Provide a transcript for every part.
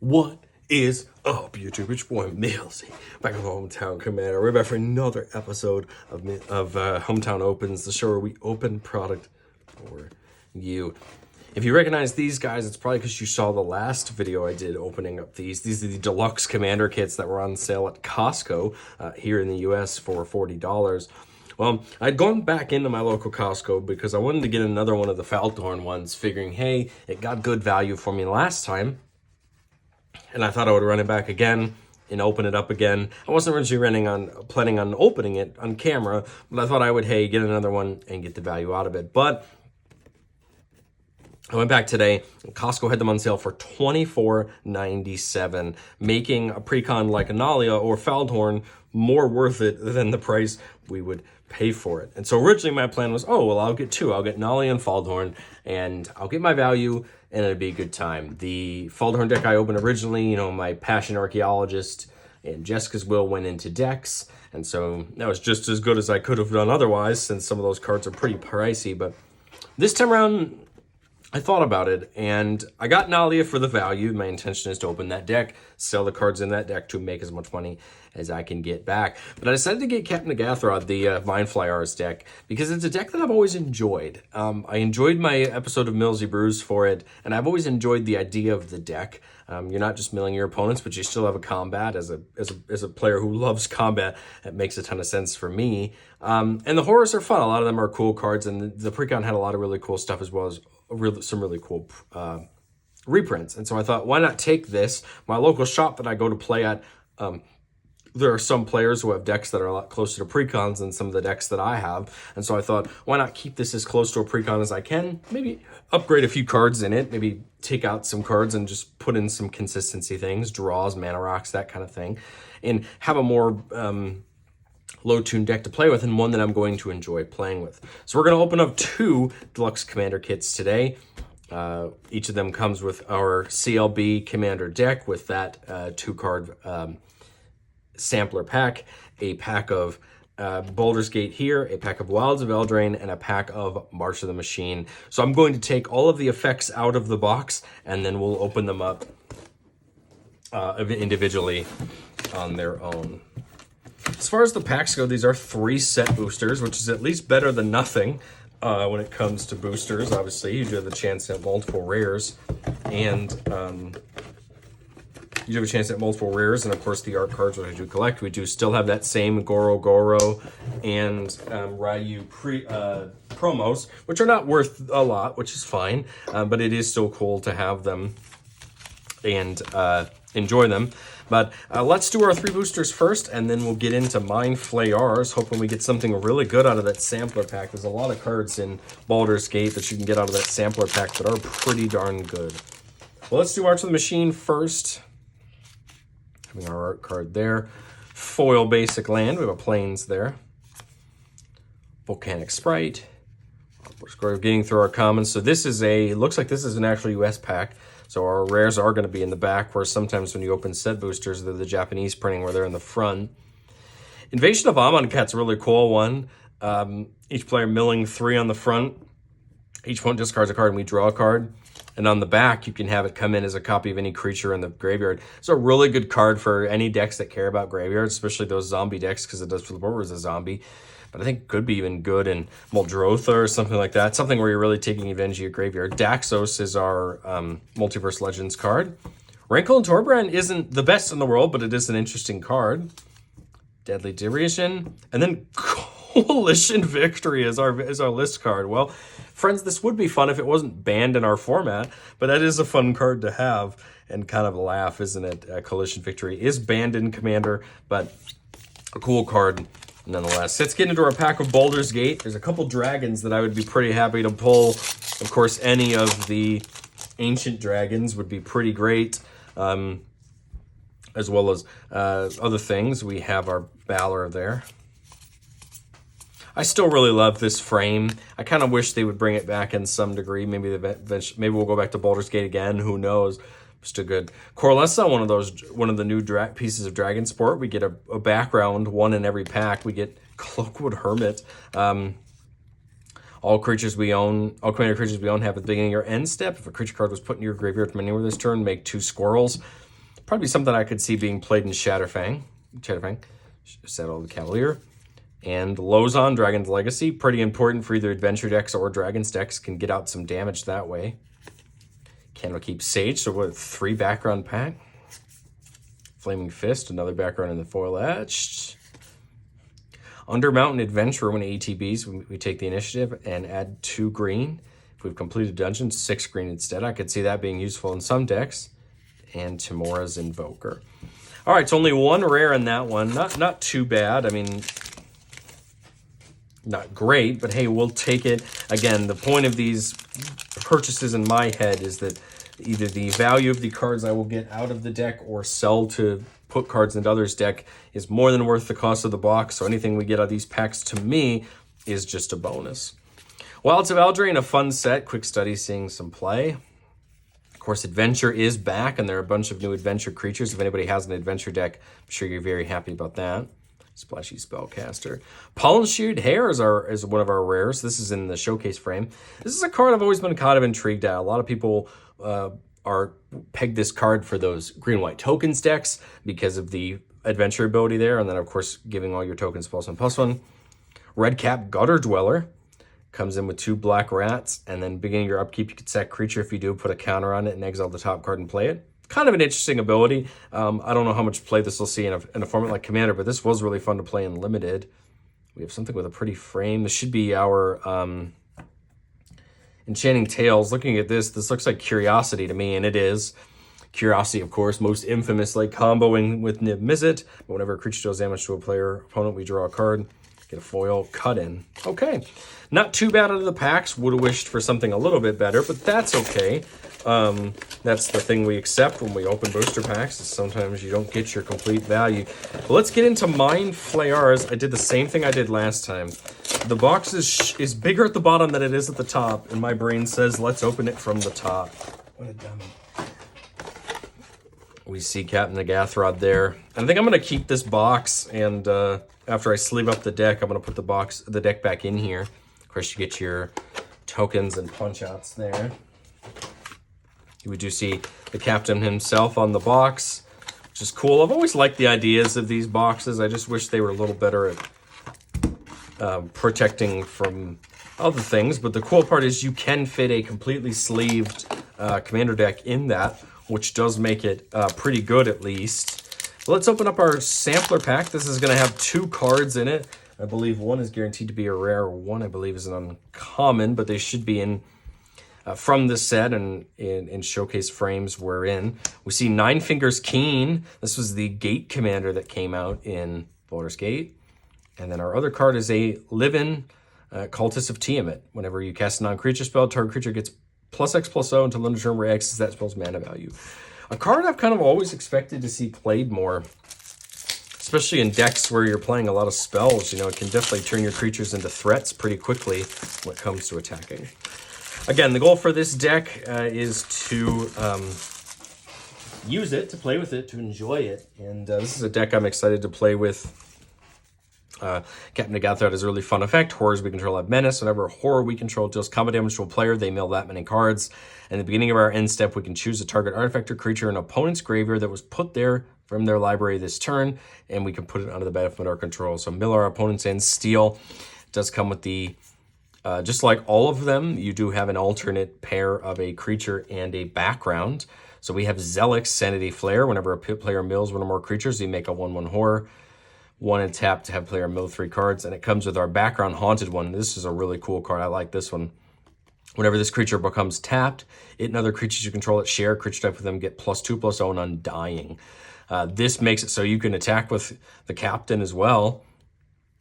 What is up, YouTube? It's your boy Millzy, back on Hometown Commander. We're back for another episode of Hometown Opens, the show where we open product for you. If you recognize these guys, it's probably because you saw the last video I did opening up these. These are the Deluxe Commander Kits that were on sale at Costco here in the US for $40. Well, I'd gone back into my local Costco because I wanted to get another one of the Falthorn ones, figuring, hey, it got good value for me last time. And I thought I would run it back again and open it up again. I wasn't originally planning on opening it on camera, but I thought I would, hey, get another one and get the value out of it. But I went back today, and Costco had them on sale for $24.97, making a precon like Analia or Falthorn more worth it than the price we would pay for it. And so originally my plan was, oh, well, I'll get two. I'll get Analia and Falthorn, and I'll get my value, and it'll be a good time. The Falthorn deck I opened originally, my Passion Archaeologist and Jessica's Will went into decks, and so that was just as good as I could have done otherwise, since some of those cards are pretty pricey. But this time around, I thought about it, and I got Nalia for the value. My intention is to open that deck, sell the cards in that deck to make as much money as I can get back. But I decided to get Captain Agathrod, the Mindflyers deck, because it's a deck that I've always enjoyed. I enjoyed my episode of Millzy Brews for it, and I've always enjoyed the idea of the deck. You're not just milling your opponents, but you still have a combat. As a player who loves combat, that makes a ton of sense for me. And the horrors are fun. A lot of them are cool cards, and the Precon had a lot of really cool stuff, as well as some really cool reprints. And so I thought, why not take this? My local shop that I go to play at, there are some players who have decks that are a lot closer to precons than some of the decks that I have. And so I thought, why not keep this as close to a precon as I can? Maybe upgrade a few cards in it, maybe take out some cards and just put in some consistency things, draws, mana rocks, that kind of thing, and have a more low-tuned deck to play with, and one that I'm going to enjoy playing with. So we're going to open up two Deluxe Commander Kits today. Each of them comes with our CLB Commander deck with that two-card sampler pack, a pack of Baldur's Gate here, a pack of Wilds of Eldraine, and a pack of March of the Machine. So I'm going to take all of the effects out of the box, and then we'll open them up individually on their own. As far as the packs go, these are 3 set boosters, which is at least better than nothing when it comes to boosters. Obviously, you do have the chance at multiple rares, and you have a chance at multiple rares, and of course the art cards, which I do collect. We do still have that same Goro and Ryu promos, which are not worth a lot, which is fine, but it is still cool to have them and enjoy them. But let's do our 3 boosters first, and then we'll get into Mindflayers, hoping we get something really good out of that sampler pack. There's a lot of cards in Baldur's Gate that you can get out of that sampler pack that are pretty darn good. Well, let's do March of the Machine first. Having our art card there. Foil basic land. We have a Plains there. Volcanic Sprite. We're getting through our commons. So this is looks like this is an actual US pack. So our rares are going to be in the back, where sometimes when you open set boosters, they're the Japanese printing where they're in the front. Invasion of Amonkhet's a really cool one. Each player milling 3 on the front. Each one discards a card and we draw a card. And on the back, you can have it come in as a copy of any creature in the graveyard. It's a really good card for any decks that care about graveyards, especially those zombie decks, because it does flip over as a zombie. But I think it could be even good in Muldrotha or something like that. Something where you're really taking advantage of your graveyard. Daxos is our Multiverse Legends card. Rankle and Torbrand isn't the best in the world, but it is an interesting card. Deadly Derision. And then Coalition Victory is our list card. Well, friends, this would be fun if it wasn't banned in our format, but that is a fun card to have and kind of laugh, isn't it? Coalition Victory is banned in Commander, but a cool card nonetheless. Let's get into our pack of Baldur's Gate. There's a couple dragons that I would be pretty happy to pull. Of course, any of the ancient dragons would be pretty great, as well as other things. We have our Valor there. I still really love this frame. I kind of wish they would bring it back in some degree. Maybe we'll go back to Baldur's Gate again. Who knows? Still good. Corlessa, one of the new pieces of Dragon Sport. We get a background, 1 in every pack. We get Cloakwood Hermit. All creatures we own, all commander creatures we own have at the beginning of your end step. If a creature card was put in your graveyard from anywhere this turn, make 2 squirrels. Probably something I could see being played in Shatterfang. Settle the Cavalier. And Lozon, Dragon's Legacy. Pretty important for either Adventure decks or Dragon's decks. Can get out some damage that way. Candlekeep Sage, so what, 3 background pack. Flaming Fist, another background in the foil etched. Undermountain Adventurer, when ATBs, we take the initiative and add 2 green. If we've completed dungeons, 6 green instead. I could see that being useful in some decks. And Timora's Invoker. All right, it's only 1 rare in that one. Not too bad. I mean, not great, but hey, we'll take it. Again, the point of these purchases in my head is that either the value of the cards I will get out of the deck or sell to put cards into others' deck is more than worth the cost of the box. So anything we get out of these packs, to me, is just a bonus. Wilds of Eldraine, a fun set. Quick Study seeing some play. Of course, Adventure is back, and there are a bunch of new Adventure creatures. If anybody has an Adventure deck, I'm sure you're very happy about that. Splashy Spellcaster. Pollen Sheared Hair is one of our rares. This is in the showcase frame. This is a card I've always been kind of intrigued at. A lot of people are pegged this card for those green-white tokens decks because of the Adventure ability there, and then, of course, giving all your tokens +1/+1. Redcap Gutter Dweller. Comes in with 2 black rats, and then beginning your upkeep, you can sack creature. If you do, put a counter on it and exile the top card and play it. Kind of an interesting ability. I don't know how much play this will see in a format like Commander, but this was really fun to play in Limited. We have something with a pretty frame. This should be our Enchanting Tales. Looking at this looks like Curiosity to me, and it is. Curiosity, of course, most infamously comboing with Nib Mizzet. But whenever a creature deals damage to a player opponent, we draw a card. Get a foil cut in. Okay. Not too bad out of the packs. Would have wished for something a little bit better, but that's okay. That's the thing we accept when we open booster packs, is sometimes you don't get your complete value. But let's get into Mind Flayers. I did the same thing I did last time. The box is bigger at the bottom than it is at the top, and my brain says let's open it from the top. What a dummy. We see Captain Agathrod there. I think I'm going to keep this box, and after I sleeve up the deck, I'm going to put the deck back in here. Of course, you get your tokens and punch-outs there. We do see the captain himself on the box, which is cool. I've always liked the ideas of these boxes. I just wish they were a little better at protecting from other things. But the cool part is you can fit a completely sleeved commander deck in that, which does make it pretty good at least. Let's open up our sampler pack. This is going to have 2 cards in it. I believe one is guaranteed to be a rare, one I believe is an uncommon, but they should be in from this set and in showcase frames we're in. We see Nine Fingers Keen. This was the Gate commander that came out in Baldur's Gate. And then our other card is a Live-In Cultist of Tiamat. Whenever you cast a non-creature spell, target creature gets +X/+0 until end of turn where X is that spell's mana value. A card I've kind of always expected to see played more, especially in decks where you're playing a lot of spells. You know, it can definitely turn your creatures into threats pretty quickly when it comes to attacking. Again, the goal for this deck is to use it, to play with it, to enjoy it. And this is a deck I'm excited to play with. Captain Agathrod is a really fun effect. Horrors we control have menace. Whenever a horror we control deals combat damage to a player, they mill that many cards. And at the beginning of our end step, we can choose a target artifact or creature in an opponent's graveyard that was put there from their library this turn, and we can put it under the battlefield under our control. So mill our opponent's end, steal. It does come with the, just like all of them, you do have an alternate pair of a creature and a background. So we have Zelix, Sanity Flare. Whenever a player mills one or more creatures, we make a 1/1 horror. 1 and tap to have player mill 3 cards, and it comes with our background Haunted one. This is a really cool card. I like this one. Whenever this creature becomes tapped, it and other creatures you control that share creature type with them get +2/+0 and Undying. This makes it so you can attack with the captain as well.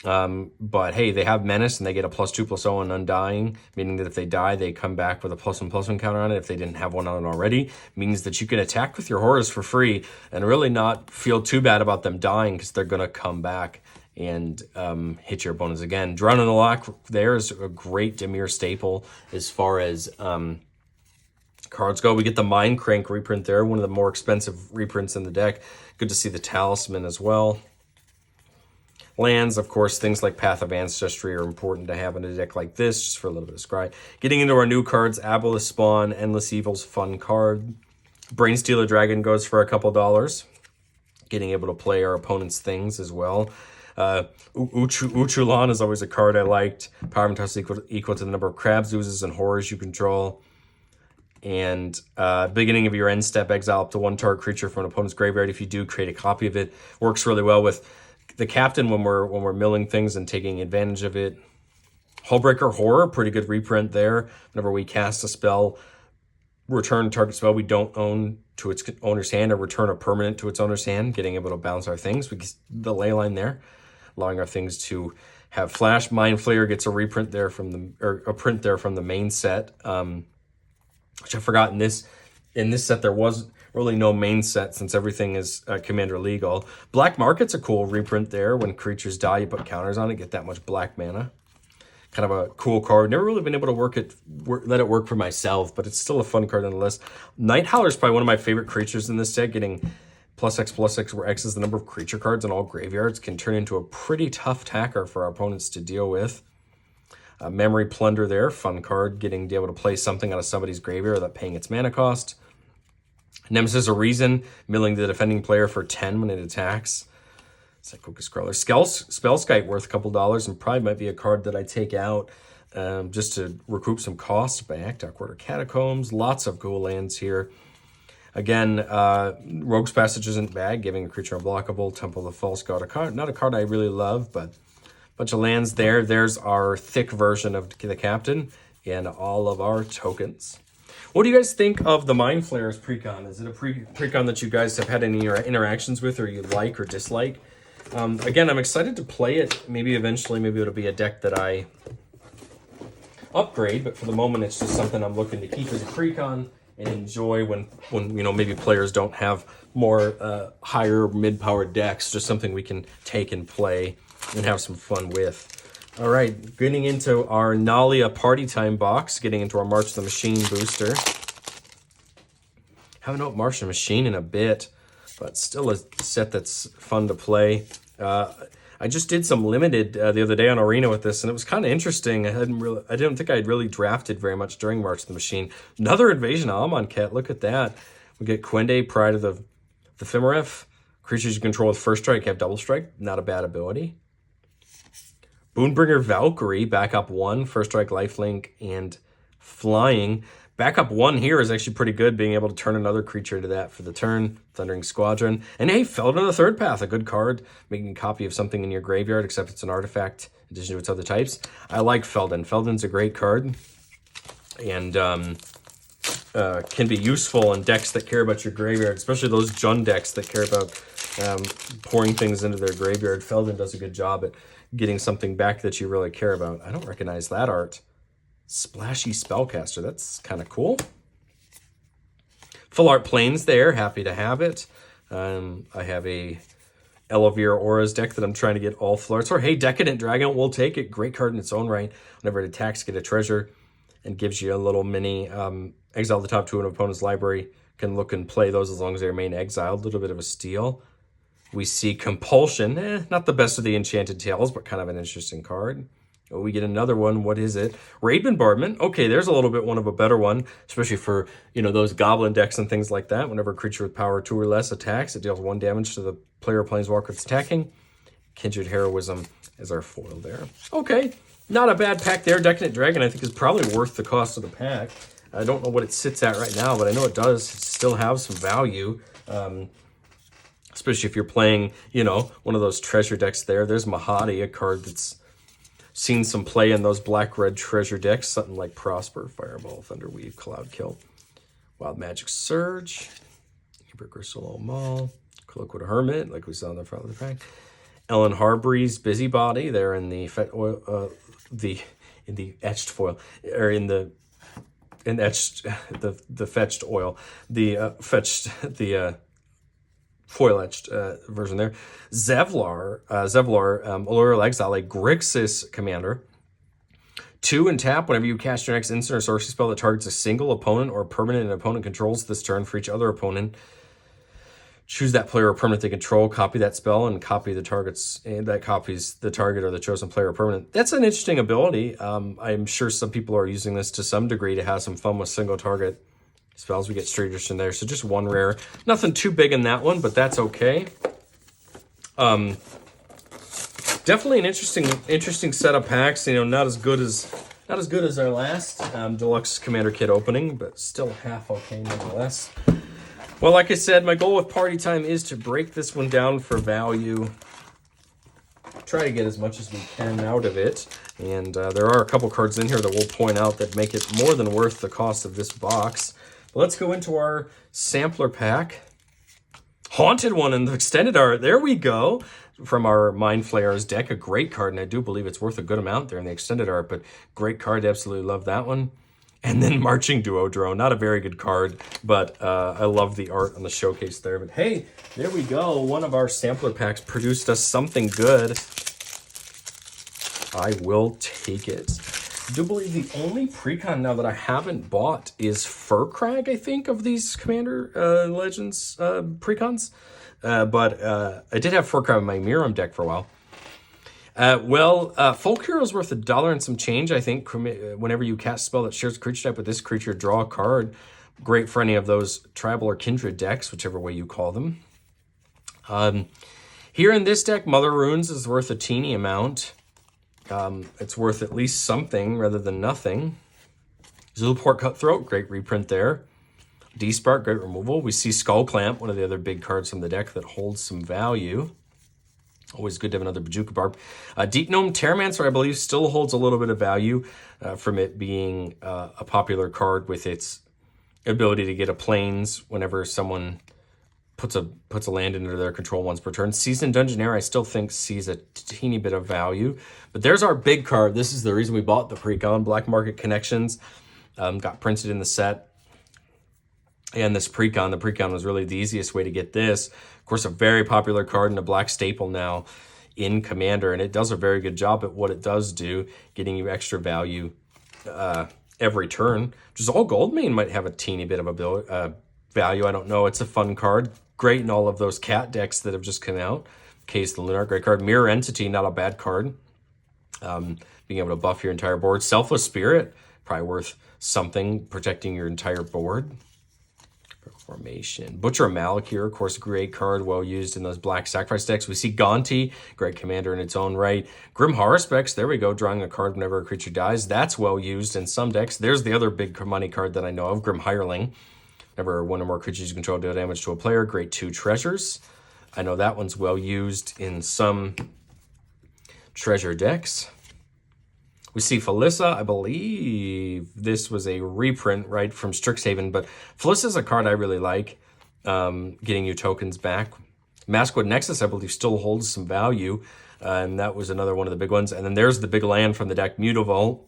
But hey, they have menace and they get a +2/+0 and Undying, meaning that if they die, they come back with a +1/+1 counter on it. If they didn't have one on it already, means that you can attack with your horrors for free and really not feel too bad about them dying, because they're going to come back and hit your opponents again. Drown in the Loch there is a great Dimir staple as far as cards go. We get the Mind Crank reprint there, one of the more expensive reprints in the deck. Good to see the Talisman as well. Lands, of course, things like Path of Ancestry are important to have in a deck like this, just for a little bit of scry. Getting into our new cards, Aboleth Spawn, Endless Evil's fun card. Brainstealer Dragon goes for a couple dollars. Getting able to play our opponent's things as well. Uchulan is always a card I liked. Power and toss equal to the number of crabs, oozes, and horrors you control. And beginning of your end step, exile up to one target creature from an opponent's graveyard. If you do, create a copy of it. Works really well with the captain when we're milling things and taking advantage of it. Hullbreaker Horror, pretty good reprint there. Whenever we cast a spell, return target spell we don't own to its owner's hand, or return a permanent to its owner's hand, getting able to bounce our things. Because the ley line there, allowing our things to have flash. Mind Flayer gets a reprint there from the, or a print there from the main set. Which I forgot in this set there was really no main set since everything is Commander legal. Black Market's a cool reprint there. When creatures die, you put counters on it, get that much black mana. Kind of a cool card. Never really been able to let it work for myself, but it's still a fun card on the list. Night Howler is probably one of my favorite creatures in this set. Getting +X/+X, where X is the number of creature cards in all graveyards, can turn into a pretty tough tacker for our opponents to deal with. Memory Plunder there, fun card, getting to be able to play something out of somebody's graveyard without paying its mana cost. Nemesis of Reason, milling the defending player for 10 when it attacks. Psychic Scrawler. Spellskite worth a couple dollars, and probably might be a card that I take out just to recoup some costs back. Darkwater Catacombs, lots of cool lands here. Again, Rogue's Passage isn't bad, giving a creature unblockable. Temple of the False God, not a card I really love, but bunch of lands there. There's our thick version of the captain and all of our tokens. What do you guys think of the Mind Flayer's precon? Is it a precon that you guys have had any interactions with, or you like or dislike? Again, I'm excited to play it. Maybe eventually, maybe it'll be a deck that I upgrade, but for the moment, it's just something I'm looking to keep as a precon and enjoy when you know, maybe players don't have more higher mid-powered decks. Just something we can take and play and have some fun with. All right, getting into our Nalia Party Time box, getting into our March the Machine booster. Haven't opened March the Machine in a bit, but still a set that's fun to play. I just did some limited the other day on Arena with this, and it was kind of interesting. I didn't think I'd really drafted very much during March the Machine. Another Invasion Almond Cat, look at that. We get Quende, Pride of the Ephemeref. Creatures you control with first strike have double strike, not a bad ability. Boonbringer Valkyrie, backup 1, first strike, lifelink, and flying. Backup 1 here is actually pretty good, being able to turn another creature to that for the turn. Thundering Squadron. And hey, Feldon the Third Path, a good card. Making a copy of something in your graveyard, except it's an artifact in addition to its other types. I like Feldon. Feldon's a great card. And can be useful in decks that care about your graveyard, especially those Jund decks that care about pouring things into their graveyard. Feldon does a good job at getting something back that you really care about. I don't recognize that art. Splashy Spellcaster, that's kind of cool. Full art planes there, happy to have it. I have a Elavir Auras deck that I'm trying to get all full arts. Or hey, Decadent Dragon, we'll take it. Great card in its own right. Whenever it attacks, get a treasure and gives you a little mini exile the top 2 in an opponent's library. Can look and play those as long as they remain exiled. A little bit of a steal. We see Compulsion, not the best of the Enchanted Tales, but kind of an interesting card. Oh, we get another one. What is it? Raid Bombardment. Okay, there's a little bit one of a better one, especially for, you know, those goblin decks and things like that. Whenever a creature with power 2 or less attacks, it deals 1 damage to the player or planeswalker it's attacking. Kindred Heroism is our foil there. Okay, not a bad pack there. Decadent Dragon, I think, is probably worth the cost of the pack. I don't know what it sits at right now, but I know it does still have some value. Especially if you're playing, you know, one of those treasure decks there. There's Mahadi, a card that's seen some play in those black-red treasure decks. Something like Prosper, Fireball, Thunderweave, Cloudkill, Wild Magic Surge, Eber Solo Maul, Colloquid Hermit, like we saw in the front of the pack. Ellen Harbreeze, Busybody, there in the etched foil, or in the fetched oil, foil etched version there. Zevlar, Allural Exile, a Grixis commander. 2 and tap. Whenever you cast your next instant or sorcery spell that targets a single opponent or permanent an opponent controls this turn, for each other opponent, choose that player or permanent they control, copy that spell, and copy the targets, and that copies the target or the chosen player or permanent. That's an interesting ability. I'm sure some people are using this to some degree to have some fun with single target spells. We get Straight Edition there, so just one rare. Nothing too big in that one, but that's okay. Definitely an interesting set of packs. You know, not as good as our last Deluxe Commander Kit opening, but still half okay nonetheless. Well, like I said, my goal with Party Time is to break this one down for value. Try to get as much as we can out of it. And there are a couple cards in here that we'll point out that make it more than worth the cost of this box. But let's go into our sampler pack. Haunted one in the extended art. There we go. From our Mind Flayers deck. A great card, and I do believe it's worth a good amount there in the extended art, but great card. Absolutely love that one. And then Marching Duodrone. Not a very good card, but I love the art on the showcase there. But hey, there we go. One of our sampler packs produced us something good. I will take it. I do believe the only precon now that I haven't bought is Furcrag, I think, of these Commander Legends precons. But I did have Furcrag in my Miram deck for a while. Folk Hero is worth $1 and some change, I think. Whenever you cast a spell that shares a creature type with this creature, draw a card. Great for any of those Tribal or Kindred decks, whichever way you call them. Here in this deck, Mother Runes is worth a teeny amount. It's worth at least something rather than nothing. Zulaport Cutthroat, great reprint there. D-Spark, great removal. We see Skull Clamp, one of the other big cards from the deck that holds some value. Always good to have another Bajuka Barb. Deep Gnome Terramancer, I believe, still holds a little bit of value from it being a popular card with its ability to get a plains whenever someone puts a land into their control once per turn. Seasoned Dungeoneer, I still think sees a teeny bit of value. But there's our big card. This is the reason we bought the precon. Black Market Connections got printed in the set. And this precon, the precon was really the easiest way to get this. Of course, a very popular card and a black staple now in Commander, and it does a very good job at what it does do, getting you extra value every turn. Just all Goldmane might have a teeny bit of a value. I don't know. It's a fun card. Great in all of those cat decks that have just come out. Case the Lunar, great card. Mirror Entity, not a bad card. Being able to buff your entire board. Selfless Spirit, probably worth something, protecting your entire board. Formation. Butcher of Malakir, of course, great card, well used in those black sacrifice decks. We see Gonti, great commander in its own right. Grim Haruspex, there we go, drawing a card whenever a creature dies. That's well used in some decks. There's the other big money card that I know of, Grim Hireling. Whenever one or more creatures you control deal damage to a player, great 2 treasures. I know that one's well used in some treasure decks. We see Felissa. I believe this was a reprint, right, from Strixhaven, but Felissa's a card I really like, getting you tokens back. Maskwood Nexus, I believe, still holds some value, and that was another one of the big ones. And then there's the big land from the deck, Mutavault,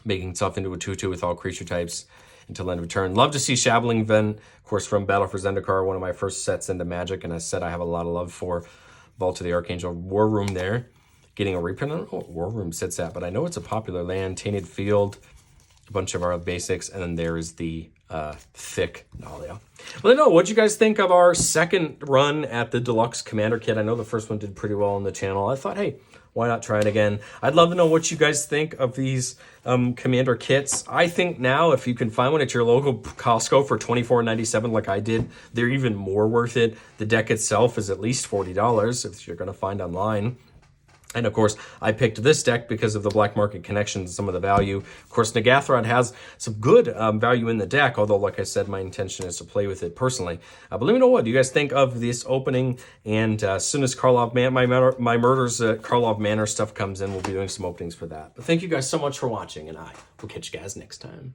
making itself into a 2/2 with all creature types until end of turn. Love to see Shabbling Vent, of course, from Battle for Zendikar, one of my first sets into Magic, and I said I have a lot of love for Vault of the Archangel. War Room there. Getting a reprint. I don't know what War Room sits at, but I know it's a popular land. Tainted Field, a bunch of our basics, and then there is the thick Nalia. Well, no, what'd you guys think of our second run at the Deluxe Commander Kit? I know the first one did pretty well on the channel. I thought, hey, why not try it again? I'd love to know what you guys think of these Commander kits. I think now, if you can find one at your local Costco for $24.97 like I did, they're even more worth it. The deck itself is at least $40 if you're going to find online. And of course, I picked this deck because of the Black Market Connections and some of the value. Of course, Nagathrod has some good value in the deck, although, like I said, my intention is to play with it personally. But let me know what you guys think of this opening. And as soon as my Murders at Karlov Manor stuff comes in, we'll be doing some openings for that. But thank you guys so much for watching, and I will catch you guys next time.